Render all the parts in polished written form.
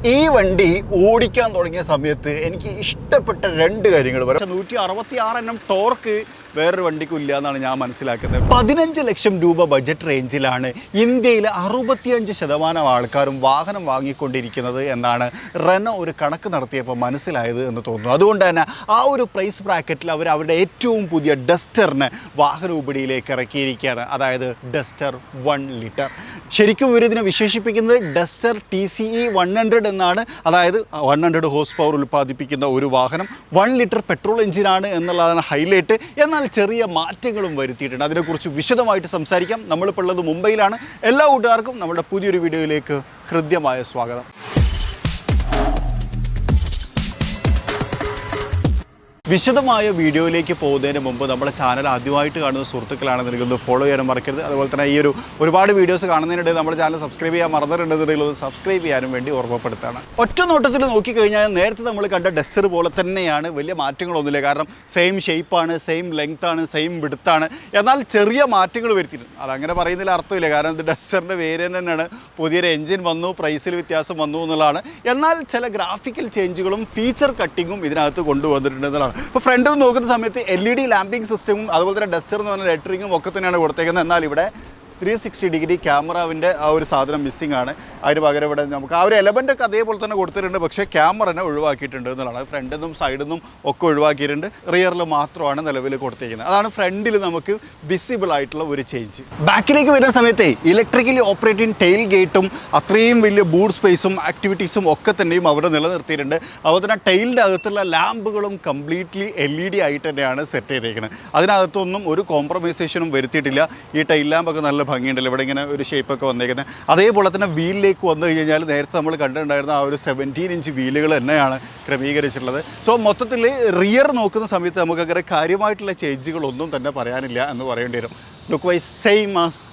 ഈ വണ്ടി ഓടിക്കാൻ തുടങ്ങിയ സമയത്ത് എനിക്ക് ഇഷ്ടപ്പെട്ട രണ്ട് കാര്യങ്ങൾ പറയാം. 166 എണ്ണം ടോർക്ക് വേറൊരു വണ്ടിക്കും ഇല്ല എന്നാണ് ഞാൻ മനസ്സിലാക്കുന്നത്. 15 ലക്ഷം രൂപ ബഡ്ജറ്റ് റേഞ്ചിലാണ് ഇന്ത്യയിലെ 65% ആൾക്കാരും വാഹനം വാങ്ങിക്കൊണ്ടിരിക്കുന്നത് എന്നാണ് റെനോ ഒരു കണക്ക് നടത്തിയപ്പോൾ മനസ്സിലായത് എന്ന് തോന്നുന്നു. അതുകൊണ്ട് തന്നെ ആ ഒരു പ്രൈസ് ബ്രാക്കറ്റിൽ അവർ അവരുടെ ഏറ്റവും പുതിയ ഡസ്റ്ററിനെ വാഹന വിപണിയിലേക്ക് ഇറക്കിയിരിക്കുകയാണ്. അതായത് ഡസ്റ്റർ 1 ലിറ്റർ. ശരിക്കും ഇവരിതിനെ വിശേഷിപ്പിക്കുന്നത് ഡസ്റ്റർ TCE 100 എന്നാണ്. അതായത് 100 ഹോഴ്സ് പവർ ഉൽപ്പാദിപ്പിക്കുന്ന ഒരു വാഹനം, 1 ലിറ്റർ പെട്രോൾ എഞ്ചിനാണ് എന്നുള്ളതാണ് ഹൈലൈറ്റ്. എന്നാൽ ചെറിയ മാറ്റങ്ങളും വരുത്തിയിട്ടുണ്ട്. അതിനെക്കുറിച്ച് വിശദമായിട്ട് സംസാരിക്കാം. നമ്മളിപ്പോൾ ഉള്ളത് മുംബൈയിലാണ്. എല്ലാ കൂട്ടുകാർക്കും നമ്മുടെ പുതിയൊരു വീഡിയോയിലേക്ക് ഹൃദ്യമായ സ്വാഗതം. വിശദമായ വീഡിയോയിലേക്ക് പോകുന്നതിന് മുമ്പ് നമ്മുടെ ചാനൽ ആദ്യമായിട്ട് കാണുന്ന സുഹൃത്തുക്കളാണെന്നുണ്ടെങ്കിൽ ഒന്ന് ഫോളോ ചെയ്യാനും മറക്കരുത്. അതുപോലെ തന്നെ ഈ ഒരുപാട് വീഡിയോസ് കാണുന്നതിനിടയിൽ നമ്മുടെ ചാനൽ സബ്സ്ക്രൈബ് ചെയ്യാൻ മറന്നിട്ടുണ്ടെന്നുണ്ടെങ്കിൽ ഒന്ന് സബ്സ്ക്രൈബ് ചെയ്യാനും വേണ്ടി ഓർമ്മപ്പെടുത്താണ്. ഒറ്റ നോട്ടത്തിൽ നോക്കിക്കഴിഞ്ഞാൽ നേരത്തെ നമ്മൾ കണ്ട ഡസ്റ്റർ പോലെ തന്നെയാണ്. വലിയ മാറ്റങ്ങളൊന്നുമില്ല. കാരണം സെയിം ഷേപ്പാണ്, സെയിം ലെങ്ത്താണ്, സെയിം വിഡ്ത്താണ്. എന്നാൽ ചെറിയ മാറ്റങ്ങൾ വരുത്തിയിട്ടുണ്ട്. അതങ്ങനെ പറയുന്നതിൽ അർത്ഥമില്ല. കാരണം ഇത് ഡസ്റ്ററിൻ്റെ വേരിയൻ്റ് തന്നെയാണ്. പുതിയൊരു എഞ്ചിൻ വന്നു, പ്രൈസിൽ വ്യത്യാസം വന്നു എന്നുള്ളതാണ്. എന്നാൽ ചില ഗ്രാഫിക്കൽ ചേഞ്ചുകളും ഫീച്ചർ കട്ടിങ്ങും ഇതിനകത്ത് കൊണ്ടുവന്നിട്ടുണ്ട് എന്നുള്ളതാണ്. ഇപ്പോൾ ഫ്രണ്ട് നോക്കുന്ന സമയത്ത് LED ലാമ്പിംഗ് സിസ്റ്റവും അതുപോലെ തന്നെ ഡസ്റ്റർ എന്ന് പറഞ്ഞ ലെറ്ററിങ്ങും ഒക്കെ തന്നെയാണ് കൊടുത്തേക്കുന്നത്. എന്നാൽ ഇവിടെ 360 ഡിഗ്രി ക്യാമറാവിൻ്റെ ആ ഒരു സാധനം മിസ്സിംഗ് ആണ്. അതിന് പകരം ഇവിടെ നമുക്ക് ആ ഒരു എലമെൻ്റൊക്കെ അതേപോലെ തന്നെ കൊടുത്തിട്ടുണ്ട്. പക്ഷേ ക്യാമറനെ ഒഴിവാക്കിയിട്ടുണ്ട് എന്നുള്ളതാണ്. ഫ്രണ്ടിൽ നിന്നും സൈഡിൽ നിന്നും ഒക്കെ ഒഴിവാക്കിയിട്ടുണ്ട്. റിയറിൽ മാത്രമാണ് നിലവിൽ കൊടുത്തിരിക്കുന്നത്. അതാണ് ഫ്രണ്ടിൽ നമുക്ക് വിസിബിൾ ആയിട്ടുള്ള ഒരു ചേഞ്ച്. ബാക്കിലേക്ക് വരുന്ന സമയത്ത് ഇലക്ട്രിക്കലി ഓപ്പറേറ്റിംഗ് ടെയിൽ ഗേറ്റും അത്രയും വലിയ ബൂട്ട് സ്പേസും ആക്ടിവിറ്റീസും ഒക്കെ തന്നെയും അവിടെ നിലനിർത്തിയിട്ടുണ്ട്. അതുപോലെ തന്നെ ടെയിലിൻ്റെ അകത്തുള്ള ലാമ്പുകളും കംപ്ലീറ്റ്ലി LED ആയിട്ട് തന്നെയാണ് സെറ്റ് ചെയ്തേക്കുന്നത്. അതിനകത്തൊന്നും ഒരു കോംപ്രമൈസേഷനും വരുത്തിയിട്ടില്ല. ഈ ടെയിൽ ലാമ്പൊക്കെ നല്ല ഭംഗിയുണ്ടല്ലോ. ഇവിടെ ഇങ്ങനെ ഒരു ഷേപ്പൊക്കെ വന്നേക്കുന്നത്. അതേപോലെ തന്നെ വീലിലേക്ക് വന്നു കഴിഞ്ഞാൽ നേരത്തെ നമ്മൾ കണ്ടിട്ടുണ്ടായിരുന്ന ആ ഒരു 17 ഇഞ്ച് വീലുകൾ തന്നെയാണ് ക്രമീകരിച്ചിട്ടുള്ളത്. സോ മൊത്തത്തിൽ റിയർ നോക്കുന്ന സമയത്ത് നമുക്ക് അങ്ങനെ കാര്യമായിട്ടുള്ള ചേഞ്ചുകളൊന്നും തന്നെ പറയാനില്ല എന്ന് പറയേണ്ടി വരും. ലുക്ക് വൈസ് സെയിം ആസ്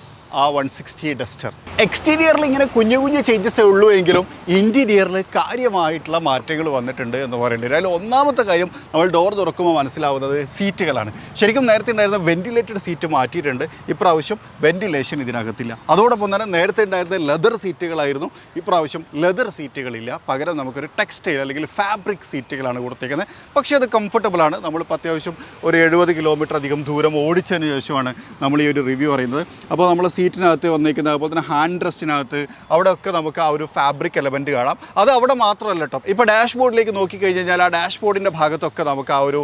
ആ 160 ഡസ്റ്റർ. എക്സ്റ്റീരിയറിൽ ഇങ്ങനെ കുഞ്ഞു കുഞ്ഞു ചേഞ്ചസേ ഉള്ളൂ എങ്കിലും ഇൻറ്റീരിയറിൽ കാര്യമായിട്ടുള്ള മാറ്റങ്ങൾ വന്നിട്ടുണ്ട് എന്ന് പറയേണ്ടി വരും. അതിൽ ഒന്നാമത്തെ കാര്യം നമ്മൾ ഡോർ തുറക്കുമ്പോൾ മനസ്സിലാവുന്നത് സീറ്റുകളാണ്. ശരിക്കും നേരത്തെ ഉണ്ടായിരുന്ന വെൻറ്റിലേറ്റഡ് സീറ്റ് മാറ്റിയിട്ടുണ്ട്. ഇപ്രാവശ്യം വെൻറ്റിലേഷൻ ഇതിനകത്തില്ല. അതോടൊപ്പം തന്നെ നേരത്തെ ഉണ്ടായിരുന്ന ലെതർ സീറ്റുകളായിരുന്നു. ഇപ്രാവശ്യം ലെതർ സീറ്റുകളില്ല. പകരം നമുക്കൊരു ടെക്സ്റ്റൈൽ അല്ലെങ്കിൽ ഫാബ്രിക് സീറ്റുകളാണ് കൊടുത്തേക്കുന്നത്. പക്ഷേ അത് കംഫർട്ടബിളാണ്. നമ്മളിപ്പോൾ അത്യാവശ്യം ഒരു 70 കിലോമീറ്റർ അധികം ദൂരം ഓടിച്ചതിന് ശേഷമാണ് നമ്മൾ ഈ ഒരു റിവ്യൂ പറയുന്നത്. അപ്പോൾ നമ്മൾ സീറ്റിനകത്ത് വന്നിരിക്കുന്നത് അതുപോലെ തന്നെ ഹാൻഡ് റെസ്റ്റിനകത്ത് അവിടെയൊക്കെ നമുക്ക് ആ ഒരു ഫാബ്രിക് എലമെൻറ്റ് കാണാം. അത് അവിടെ മാത്രമല്ല കേട്ടോ. ഇപ്പോൾ ഡാഷ് ബോർഡിലേക്ക് നോക്കിക്കഴിഞ്ഞാൽ ആ ഡാഷ് ബോർഡിൻ്റെ ഭാഗത്തൊക്കെ നമുക്ക് ആ ഒരു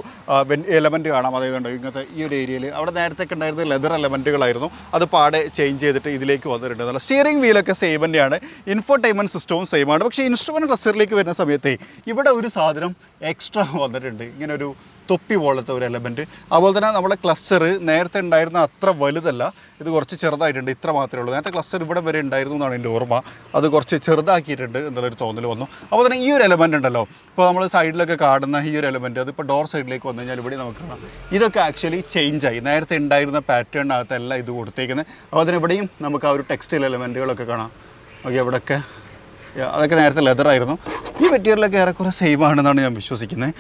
എലമെൻറ്റ് കാണാം. അതുകൊണ്ട് ഇങ്ങനത്തെ ഈ ഒരു ഏരിയയിൽ അവിടെ നേരത്തെയൊക്കെ ഉണ്ടായിരുന്നത് ലെതർ എലമെൻറ്റുകളായിരുന്നു. അത് പാടെ ചേഞ്ച് ചെയ്തിട്ട് ഇതിലേക്ക് വന്നിട്ടുണ്ട്. സ്റ്റിയറിംഗ് വീലൊക്കെ സെയിം തന്നെയാണ്. ഇൻഫോർടൈൻമെൻറ്റ് സിസ്റ്റവും സെയിമാണ്. പക്ഷേ ഇൻസ്ട്രുമെൻറ്റ് ക്ലസ്റ്ററിലേക്ക് വരുന്ന സമയത്ത് ഇവിടെ ഒരു സാധനം എക്സ്ട്രാ വന്നിട്ടുണ്ട്. ഇങ്ങനെ ഒരു തൊപ്പി പോലത്തെ ഒരു എലമെൻറ്റ്. അതുപോലെ തന്നെ നമ്മുടെ ക്ലസ്റ്റർ നേരത്തെ ഉണ്ടായിരുന്ന അത്ര വലുതല്ല. ഇത് കുറച്ച് ചെറുതായിട്ടുണ്ട്. ഇത്ര മാത്രമേ ഉള്ളൂ. നേരത്തെ ക്ലസ്റ്റർ ഇവിടെ വരെ ഉണ്ടായിരുന്നു എന്നാണ് എൻ്റെ ഓർമ്മ. അത് കുറച്ച് ചെറുതാക്കിയിട്ടുണ്ട് എന്നുള്ളൊരു തോന്നൽ വന്നു. അപ്പോൾ തന്നെ ഈ ഒരു എലമെൻ്റ് ഉണ്ടല്ലോ, ഇപ്പോൾ നമ്മൾ സൈഡിലൊക്കെ കാണുന്ന ഈ ഒരു എലമെൻറ്റ് അതിപ്പോൾ ഡോർ സൈഡിലേക്ക് വന്നു കഴിഞ്ഞാൽ ഇവിടെ നമുക്ക് കാണാം. ഇതൊക്കെ ആക്ച്വലി ചേഞ്ചായി. നേരത്തെ ഉണ്ടായിരുന്ന പാറ്റേണിനകത്തല്ല ഇത് കൊടുത്തേക്കുന്നത്. അപ്പോൾ അതിന് ഇവിടെയും നമുക്ക് ആ ഒരു ടെക്സ്റ്റൈൽ എലമെൻറ്റുകളൊക്കെ കാണാം. ഓക്കെ, ഇവിടെയൊക്കെ അതൊക്കെ നേരത്തെ ലെതറായിരുന്നു. ഈ മെറ്റീരിയലൊക്കെ ഏറെക്കുറെ സെയിം ആണെന്നാണ് ഞാൻ വിശ്വസിക്കുന്നത്.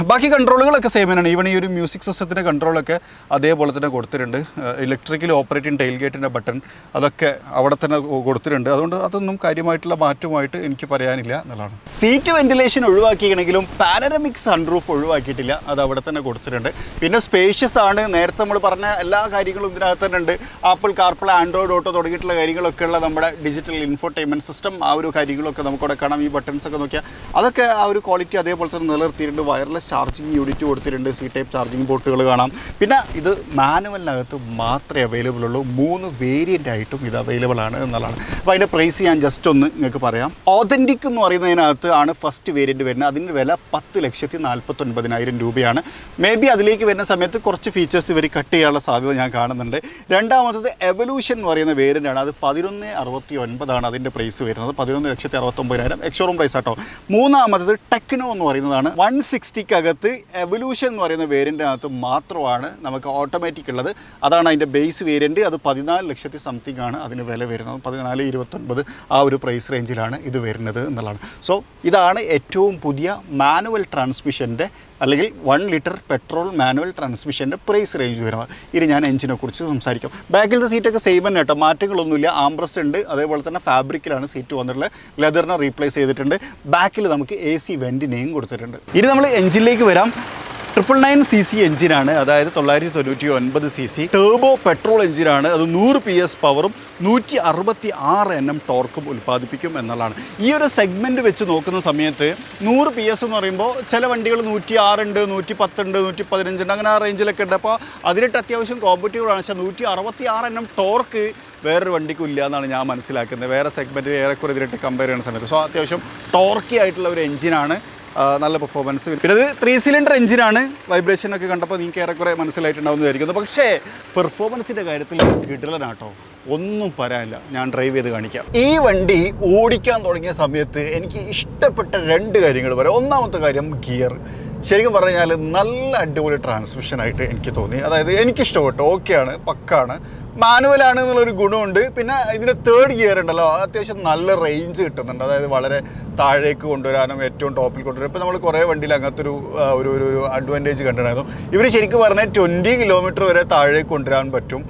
ബാക്കി കൺട്രോളുകളൊക്കെ സെയിം തന്നെയാണ്. ഈവൻ ഈ ഒരു മ്യൂസിക് സിസ്റ്റത്തിൻ്റെ കൺട്രോളൊക്കെ അതേപോലെ തന്നെ കൊടുത്തിട്ടുണ്ട്. ഇലക്ട്രിക്കലി ഓപ്പറേറ്റിംഗ് ടെയിൽ ഗേറ്റിൻ്റെ ബട്ടൺ അതൊക്കെ അവിടെ തന്നെ കൊടുത്തിട്ടുണ്ട്. അതുകൊണ്ട് അതൊന്നും കാര്യമായിട്ടുള്ള മാറ്റമായിട്ട് എനിക്ക് പറയാനില്ല എന്നുള്ളതാണ്. സീറ്റ് വെന്റിലേഷൻ ഒഴിവാക്കിയെങ്കിലും പാനറമിക് സൺറൂഫ് ഒഴിവാക്കിയിട്ടില്ല. അത് അവിടെ തന്നെ കൊടുത്തിട്ടുണ്ട്. പിന്നെ സ്പേഷ്യസ് ആണ്. നേരത്തെ നമ്മൾ പറഞ്ഞ എല്ലാ കാര്യങ്ങളും ഇതിനകത്ത് തന്നെ ഉണ്ട്. ആപ്പിൾ കാർപ്ലേ, ആൻഡ്രോയിഡ് ഓട്ടോ തുടങ്ങിയിട്ടുള്ള കാര്യങ്ങളൊക്കെ ഉള്ള നമ്മുടെ ഡിജിറ്റൽ ഇൻഫോർടൈൻമെൻറ്റ് സിസ്റ്റം, ആ ഒരു കാര്യങ്ങളൊക്കെ നമുക്കവിടെ കാണാം. ഈ ബട്ടൺസൊക്കെ നോക്കിയാൽ അതൊക്കെ ആ ഒരു ക്വാളിറ്റി അതേപോലെ തന്നെ നിലനിർത്തിയിട്ടുണ്ട്. വയർലെസ് ചാർജിങ് യൂണിറ്റ് കൊടുത്തിട്ടുണ്ട്. C ടൈപ്പ് ചാർജിങ് പോർട്ടുകൾ കാണാം. പിന്നെ ഇത് മാനുവലിനകത്ത് മാത്രമേ അവൈലബിൾ ഉള്ളൂ. 3 വേരിയൻ്റ് ആയിട്ടും ഇത് അവൈലബിൾ ആണ് എന്നുള്ളതാണ്. അപ്പോൾ അതിൻ്റെ പ്രൈസ് ഞാൻ ജസ്റ്റ് ഒന്ന് നിങ്ങൾക്ക് പറയാം. ഓതൻറ്റിക് എന്ന് പറയുന്നതിനകത്ത് ആണ് ഫസ്റ്റ് വേരിയൻറ്റ് വരുന്നത്. അതിൻ്റെ വില 10,49,000 രൂപയാണ്. മേ ബി അതിലേക്ക് വരുന്ന സമയത്ത് കുറച്ച് ഫീച്ചേഴ്സ് ഇവർ കട്ട് ചെയ്യാനുള്ള സാധ്യത ഞാൻ കാണുന്നുണ്ട്. രണ്ടാമത്തത് എവല്യൂഷൻ എന്ന് പറയുന്ന വേരിയൻ്റാണ്. അത് 11,69,000 അതിൻ്റെ പ്രൈസ് വരുന്നത്. 11,69,000 എക്സ്ഷോറൂം പ്രൈസ് ആട്ടോ. മൂന്നാമത്തത് ടെക്നോ എന്ന് പറയുന്നതാണ്. 160 എവല്യൂഷൻ എന്ന് പറയുന്ന വേരിയൻ്റിനകത്ത് മാത്രമാണ് നമുക്ക് ഓട്ടോമാറ്റിക് ഉള്ളത്. അതാണ് അതിൻ്റെ ബേസ് വേരിയൻറ്റ്. അത് 14 ലക്ഷത്തി സംതിങ് ആണ് അതിന് വില വരുന്നത്. 14,29,000 ആ ഒരു പ്രൈസ് റേഞ്ചിലാണ് ഇത് വരുന്നത് എന്നുള്ളതാണ്. സോ ഇതാണ് ഏറ്റവും പുതിയ മാനുവൽ ട്രാൻസ്മിഷൻ്റെ അല്ലെങ്കിൽ 1 ലിറ്റർ പെട്രോൾ മാനുവൽ ട്രാൻസ്മിഷൻ്റെ പ്രൈസ് റേഞ്ച് വരുന്നത്. ഇനി ഞാൻ എഞ്ചിനെ കുറിച്ച് സംസാരിക്കാം. ബാക്കിലത്തെ സീറ്റൊക്കെ സെയിം തന്നെ കേട്ടോ, മാറ്റങ്ങളൊന്നുമില്ല. ആംബ്രസ്റ്റ് ഉണ്ട്, അതേപോലെ തന്നെ ഫാബ്രിക്കിലാണ് സീറ്റ് വന്നിട്ടുള്ളത്. ലെതറിനെ റീപ്ലേസ് ചെയ്തിട്ടുണ്ട്. ബാക്കിൽ നമുക്ക് AC വെൻറ്റിനെയും കൊടുത്തിട്ടുണ്ട്. ഇനി നമ്മൾ എഞ്ചിനിലേക്ക് വരാം. 999cc എഞ്ചിനാണ്, അതായത് 999 cc ടേബോ പെട്രോൾ എഞ്ചിനാണ്. അത് 100 PS പവറും 166 Nm ടോർക്കും ഉൽപ്പാദിപ്പിക്കും എന്നുള്ളതാണ്. ഈ ഒരു സെഗ്മെൻറ്റ് വെച്ച് നോക്കുന്ന സമയത്ത് 100 PS എന്ന് പറയുമ്പോൾ ചില വണ്ടികൾ 106 ഉണ്ട്, 110 ഉണ്ട്, 115 ഉണ്ട്, അങ്ങനെ ആ റേഞ്ചിലൊക്കെ ഉണ്ട്. അപ്പോൾ അതിലിട്ട് അത്യാവശ്യം കോമ്പറ്റീവാണ്. പക്ഷേ 166 Nm ടോർക്ക് വേറൊരു വണ്ടിക്കും ഇല്ല എന്നാണ് ഞാൻ മനസ്സിലാക്കുന്നത്, വേറെ സെഗ്മെൻറ്റ് ഏറെക്കുറെ ഇതിലിട്ട് കമ്പയർ ചെയ്യുന്ന സമയത്ത്. സോ അത്യാവശ്യം ടോർക്കി ആയിട്ടുള്ള ഒരു എഞ്ചിനാണ്, നല്ല പെർഫോമൻസ്. പിന്നെ ഇത് 3 സിലിണ്ടർ എഞ്ചിനാണ്. വൈബ്രേഷനൊക്കെ കണ്ടപ്പോൾ നിങ്ങൾക്ക് ഏറെക്കുറെ മനസ്സിലായിട്ടുണ്ടാവുമെന്ന് വിചാരിക്കുന്നു. പക്ഷേ പെർഫോമൻസിൻ്റെ കാര്യത്തിൽ കിടിലനാട്ടോ, ഒന്നും പറയാനില്ല. ഞാൻ ഡ്രൈവ് ചെയ്ത് കാണിക്കാം. ഈ വണ്ടി ഓടിക്കാൻ തുടങ്ങിയ സമയത്ത് എനിക്ക് ഇഷ്ടപ്പെട്ട 2 കാര്യങ്ങൾ പറയാം. ഒന്നാമത്തെ കാര്യം ഗിയർ. ശരിക്കും പറഞ്ഞാൽ നല്ല അടിപൊളി ട്രാൻസ്മിഷനായിട്ട് എനിക്ക് തോന്നി. അതായത് എനിക്കിഷ്ടപ്പെട്ടു, ഓക്കെയാണ്, പക്കാണ്. മാനുവലാണ് എന്നുള്ളൊരു ഗുണമുണ്ട്. പിന്നെ ഇതിൻ്റെ 3rd ഗിയർ ഉണ്ടല്ലോ, അത്യാവശ്യം നല്ല റേഞ്ച് കിട്ടുന്നുണ്ട്. അതായത് വളരെ താഴേക്ക് കൊണ്ടുവരാനും ഏറ്റവും ടോപ്പിൽ കൊണ്ടുവരാനും. ഇപ്പോൾ നമ്മൾ കുറേ വണ്ടിയിൽ അങ്ങനത്തെ ഒരു അഡ്വാൻറ്റേജ് കണ്ടിട്ടുണ്ടായിരുന്നു. ഇവർ ശരിക്കും പറഞ്ഞാൽ 20 കിലോമീറ്റർ വരെ താഴേക്ക് കൊണ്ടുവരാൻ പറ്റും.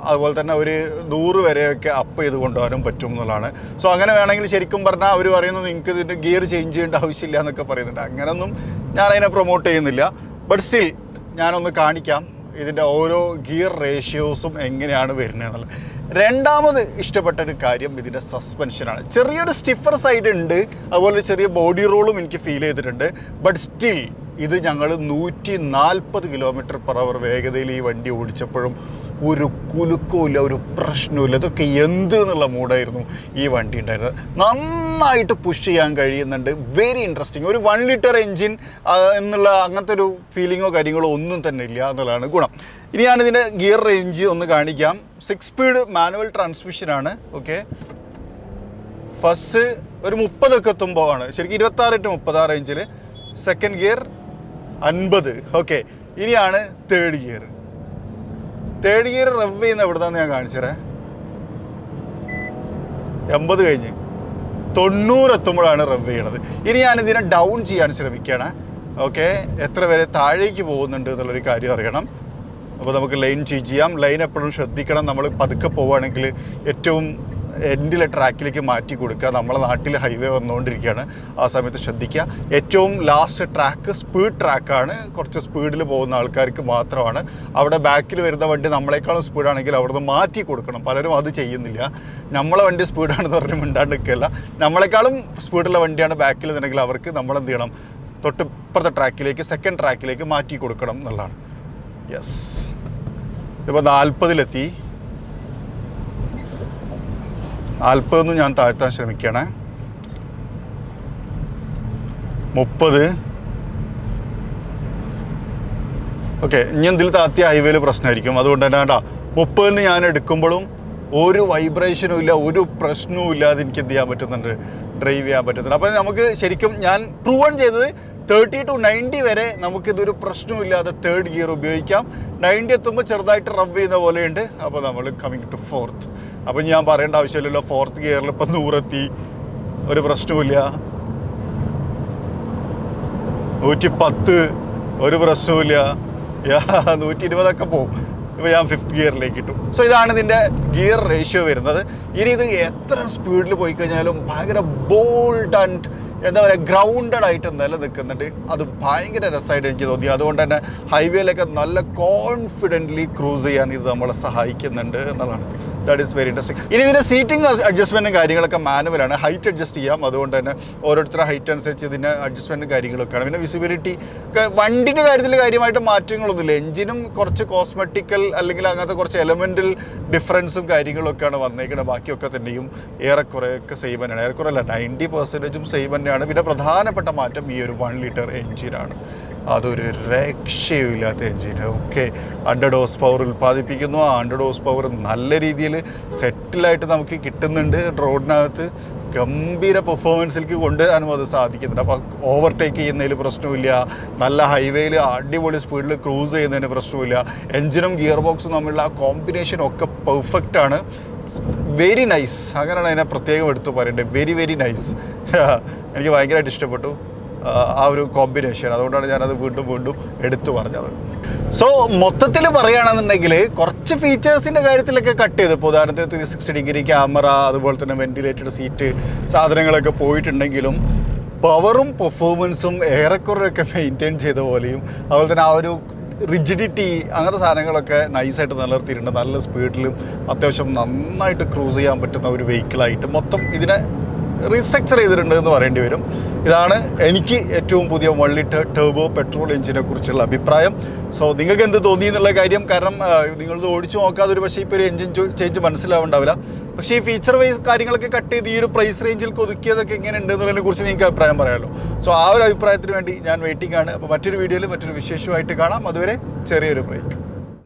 അതുപോലെ തന്നെ ഒരു 100 വരെയൊക്കെ അപ്പ് ചെയ്ത് കൊണ്ടുപോകാനും പറ്റും എന്നുള്ളതാണ്. സോ അങ്ങനെ വേണമെങ്കിൽ ശരിക്കും പറഞ്ഞാൽ അവർ പറയുന്നത് നിങ്ങൾക്ക് ഇതിൻ്റെ ഗിയർ ചേഞ്ച് ചെയ്യേണ്ട ആവശ്യമില്ല എന്നൊക്കെ പറയുന്നുണ്ട്. അങ്ങനെയൊന്നും ഞാനതിനെ പ്രൊമോട്ട് ചെയ്യുന്നില്ല. ബട്ട് സ്റ്റിൽ ഞാനൊന്ന് കാണിക്കാം ഇതിൻ്റെ ഓരോ ഗിയർ റേഷ്യോസും എങ്ങനെയാണ് വരുന്നത് എന്നുള്ളത്. രണ്ടാമത് ഇഷ്ടപ്പെട്ട ഒരു കാര്യം ഇതിൻ്റെ സസ്പെൻഷനാണ്. ചെറിയൊരു സ്റ്റിഫർ സൈഡ് ഉണ്ട്, അതുപോലെ ചെറിയ ബോഡി റോളും എനിക്ക് ഫീൽ ചെയ്തിട്ടുണ്ട്. ബട്ട് സ്റ്റിൽ ഇത് ഞങ്ങൾ 140 km/h വേഗതയിൽ ഈ വണ്ടി ഓടിച്ചപ്പോഴും ഒരു കുലുക്കമില്ല, ഒരു പ്രശ്നമില്ല. ഇതൊക്കെ എന്ത് എന്നുള്ള മൂഡായിരുന്നു ഈ വണ്ടി ഉണ്ടായിരുന്നത്. നന്നായിട്ട് പുഷ് ചെയ്യാൻ കഴിയുന്നുണ്ട്. Very interesting. ഒരു 1 ലിറ്റർ എൻജിൻ എന്നുള്ള അങ്ങനത്തെ ഒരു ഫീലിങ്ങോ കാര്യങ്ങളോ ഒന്നും തന്നെ ഇല്ല എന്നുള്ളതാണ് ഗുണം. ഇനി ഞാനിതിൻ്റെ ഗിയർ റേഞ്ച് ഒന്ന് കാണിക്കാം. 6 സ്പീഡ് മാനുവൽ ട്രാൻസ്മിഷനാണ്. ഓക്കെ, ഫസ്റ്റ് ഒരു 30 ഒക്കെ എത്തുമ്പോൾ ആണ് ശരിക്കും 26 to 30 ആ റേഞ്ചിൽ. Second gear 50. ഓക്കെ, ഇനിയാണ് 3rd ഗിയർ. 3rd ഗിയർ റവ് ചെയ്യുന്ന എവിടുന്നാന്ന് ഞാൻ കാണിച്ചേ. 80 കഴിഞ്ഞ് 90 എത്തുമ്പോഴാണ് റവ് ചെയ്യണത്. ഇനി ഞാനിതിനെ ഡൗൺ ചെയ്യാൻ ശ്രമിക്കുകയാണ്. ഓക്കെ, എത്ര വരെ താഴേക്ക് പോകുന്നുണ്ട് എന്നുള്ളൊരു കാര്യം അറിയണം. അപ്പോൾ നമുക്ക് ലൈൻ ചേഞ്ച് ചെയ്യാം. ലൈൻ എപ്പോഴും ശ്രദ്ധിക്കണം. നമ്മൾ പതുക്കെ പോവുകയാണെങ്കിൽ ഏറ്റവും എൻഡിലെ ട്രാക്കിലേക്ക് മാറ്റി കൊടുക്കുക. നമ്മളെ നാട്ടിൽ ഹൈവേ വന്നുകൊണ്ടിരിക്കുകയാണ്, ആ സമയത്ത് ശ്രദ്ധിക്കുക. ഏറ്റവും ലാസ്റ്റ് ട്രാക്ക് സ്പീഡ് ട്രാക്കാണ്, കുറച്ച് സ്പീഡിൽ പോകുന്ന ആൾക്കാർക്ക് മാത്രമാണ്. അവിടെ ബാക്കിൽ വരുന്ന വണ്ടി നമ്മളെക്കാളും സ്പീഡാണെങ്കിൽ അവിടുന്ന് മാറ്റി കൊടുക്കണം. പലരും അത് ചെയ്യുന്നില്ല. നമ്മളെ വണ്ടി സ്പീഡാണെന്ന് പറഞ്ഞ് മിണ്ടാണ്ട് നിൽക്കുകയല്ല. നമ്മളെക്കാളും സ്പീഡുള്ള വണ്ടിയാണ് ബാക്കിൽ നിന്നെങ്കിൽ അവർക്ക് നമ്മളെന്ത് ചെയ്യണം, തൊട്ടിപ്പുറത്തെ ട്രാക്കിലേക്ക്, സെക്കൻഡ് ട്രാക്കിലേക്ക് മാറ്റി കൊടുക്കണം എന്നുള്ളതാണ്. യെസ്, ഇപ്പോൾ 40-ലെത്തി. 40 ഞാൻ താഴ്ത്താൻ ശ്രമിക്കുകയാണ്. 30. ഓക്കെ, ഇനി എന്തിൽ താത്തിയ ഹൈവേയിൽ പ്രശ്നമായിരിക്കും. അതുകൊണ്ട് തന്നെ കേട്ടോ 30 ഞാൻ എടുക്കുമ്പോഴും ഒരു വൈബ്രേഷനും ഇല്ല, ഒരു പ്രശ്നവും ഇല്ലാതെ എനിക്ക് എന്ത് ചെയ്യാൻ പറ്റുന്നുണ്ട്, ഡ്രൈവ് ചെയ്യാൻ പറ്റുന്നുണ്ട്. അപ്പോൾ നമുക്ക് ശരിക്കും ഞാൻ പ്രൂവൺ ചെയ്തത് 30 to 90 വരെ നമുക്കിതൊരു പ്രശ്നമില്ലാതെ 3rd ഗിയർ ഉപയോഗിക്കാം. 90 എത്തുമ്പോൾ ചെറുതായിട്ട് റവ് ചെയ്യുന്ന പോലെയുണ്ട്. അപ്പോൾ നമ്മൾ കമ്മിങ് ടു 4th. അപ്പം ഞാൻ പറയേണ്ട ആവശ്യമില്ലല്ലോ, 4th ഗിയറിൽ ഇപ്പം 100 എത്തി, ഒരു പ്രശ്നവുമില്ല. 110, ഒരു പ്രശ്നവുമില്ല. 120 പോകും. ഇപ്പോൾ ഞാൻ 5th ഗിയറിലേക്ക് ഇട്ടു. സോ ഇതാണ് ഇതിൻ്റെ ഗിയർ റേഷ്യോ വരുന്നത്. ഇനി ഇത് എത്ര സ്പീഡിൽ പോയി കഴിഞ്ഞാലും ഭയങ്കര ബോൾഡ് ആൻഡ് എന്താ പറയുക, ഗ്രൗണ്ടഡ് ആയിട്ട് നിലനിൽക്കുന്നുണ്ട്. അത് ഭയങ്കര രസമായിട്ട് എനിക്ക് തോന്നി. അതുകൊണ്ട് തന്നെ ഹൈവേയിലൊക്കെ നല്ല കോൺഫിഡൻ്റ്ലി ക്രൂസ് ചെയ്യാൻ ഇത് നമ്മളെ സഹായിക്കുന്നുണ്ട് എന്നുള്ളതാണ്. That is very interesting. ഇനി ഇതിൻ്റെ സീറ്റിംഗ് അഡ്ജസ്റ്റ്മെൻറ്റും കാര്യങ്ങളൊക്കെ മാനുവലാണ്. ഹൈറ്റ് അഡ്ജസ്റ്റ് ചെയ്യാം. അതുകൊണ്ട് തന്നെ ഓരോരുത്തരുടെ ഹൈറ്റ് അനുസരിച്ച് ഇതിൻ്റെ അഡ്ജസ്റ്റ്മെൻറ്റും കാര്യങ്ങളൊക്കെയാണ്. പിന്നെ വിസിബിലിറ്റി, വണ്ടിൻ്റെ കാര്യത്തിൽ കാര്യമായിട്ട് മാറ്റങ്ങളൊന്നുമില്ല. എഞ്ചിനും കുറച്ച് കോസ്മെറ്റിക്കൽ അല്ലെങ്കിൽ അങ്ങനത്തെ കുറച്ച് എലമെൻ്റൽ ഡിഫറൻസും കാര്യങ്ങളൊക്കെയാണ് വന്നേക്കുന്നത്. ബാക്കിയൊക്കെ തന്നെയും ഏറെക്കുറെയൊക്കെ സെയിം തന്നെയാണ്. ഏറെക്കുറെ അല്ല, 90% സെയിം തന്നെയാണ്. പിന്നെ പ്രധാനപ്പെട്ട മാറ്റം ഈ ഒരു 1 ലിറ്റർ എഞ്ചിനാണ്. അതൊരു രക്ഷയുമില്ലാത്ത എഞ്ചിൻ. ഓക്കെ, 100 ഹോഴ്സ് പവർ ഉൽപ്പാദിപ്പിക്കുന്നു. ആ 100 ഹോഴ്സ് പവർ നല്ല രീതിയിൽ സെറ്റിലായിട്ട് നമുക്ക് കിട്ടുന്നുണ്ട്. റോഡിനകത്ത് ഗംഭീര പെർഫോമൻസിലേക്ക് കൊണ്ടുവരാനും അത് സാധിക്കുന്നുണ്ട്. അപ്പോൾ ഓവർടേക്ക് ചെയ്യുന്നതിൽ പ്രശ്നമില്ല. നല്ല ഹൈവേയിൽ അടിപൊളി സ്പീഡിൽ ക്രൂസ് ചെയ്യുന്നതിന് പ്രശ്നമില്ല. എഞ്ചിനും ഗിയർ ബോക്സും തമ്മിലുള്ള ആ കോമ്പിനേഷനും ഒക്കെ പെർഫെക്റ്റാണ്. Very nice. അങ്ങനെയാണ് അതിനെ പ്രത്യേകം എടുത്ത് പറയേണ്ടത്. Very very nice. എനിക്ക് ഭയങ്കരമായിട്ട് ഇഷ്ടപ്പെട്ടു. ആ ഒരു കോമ്പിനേഷൻ. അതുകൊണ്ടാണ് ഞാനത് വീണ്ടും വീണ്ടും എടുത്തു പറഞ്ഞത്. സോ മൊത്തത്തിൽ പറയുകയാണെന്നുണ്ടെങ്കിൽ കുറച്ച് ഫീച്ചേഴ്സിൻ്റെ കാര്യത്തിലൊക്കെ കട്ട് ചെയ്ത്, ഇപ്പോൾ ഉദാഹരണത്തിന് 360 ഡിഗ്രി ക്യാമറ, അതുപോലെ തന്നെ വെൻറ്റിലേറ്റഡ് സീറ്റ് സാധനങ്ങളൊക്കെ പോയിട്ടുണ്ടെങ്കിലും പവറും പെർഫോമൻസും ഏറെക്കുറെയൊക്കെ മെയിൻറ്റെയിൻ ചെയ്ത പോലെയും അതുപോലെ തന്നെ ആ ഒരു റിജിഡിറ്റി അങ്ങനത്തെ സാധനങ്ങളൊക്കെ നൈസായിട്ട് നിലനിർത്തിയിട്ടുണ്ട്. നല്ല സ്പീഡിലും അത്യാവശ്യം നന്നായിട്ട് ക്രൂസ് ചെയ്യാൻ പറ്റുന്ന ഒരു വെഹിക്കിളായിട്ട് മൊത്തം ഇതിനെ റീസ്ട്രക്ചർ ചെയ്തിട്ടുണ്ട് എന്ന് പറയേണ്ടി വരും. ഇതാണ് എനിക്ക് ഏറ്റവും പുതിയ 1 ലിറ്റർ ടർബോ പെട്രോൾ എഞ്ചിനെ കുറിച്ചുള്ള അഭിപ്രായം. സോ നിങ്ങൾക്ക് എന്ത് തോന്നി എന്നുള്ള കാര്യം, കാരണം നിങ്ങളത് ഓടിച്ചു നോക്കാതെ ഒരു പക്ഷേ ഇപ്പോൾ ഒരു എഞ്ചിൻ ചേഞ്ച് മനസ്സിലാവുണ്ടാവില്ല. പക്ഷേ ഈ ഫീച്ചർ വൈസ് കാര്യങ്ങളൊക്കെ കട്ട് ചെയ്ത് ഈ ഒരു പ്രൈസ് റേഞ്ചിൽ ഒതുക്കിയതൊക്കെ എങ്ങനെ ഉണ്ട് എന്നതിനെ കുറിച്ച് നിങ്ങൾക്ക് അഭിപ്രായം പറയാമല്ലോ. സോ ആ ഒരു അഭിപ്രായത്തിന് വേണ്ടി ഞാൻ വെയിറ്റിംഗ് ആണ്. അപ്പോൾ മറ്റൊരു വീഡിയോയിൽ മറ്റൊരു വിശേഷമായിട്ട് കാണാം. അതുവരെ ചെറിയൊരു ബ്രേക്ക്.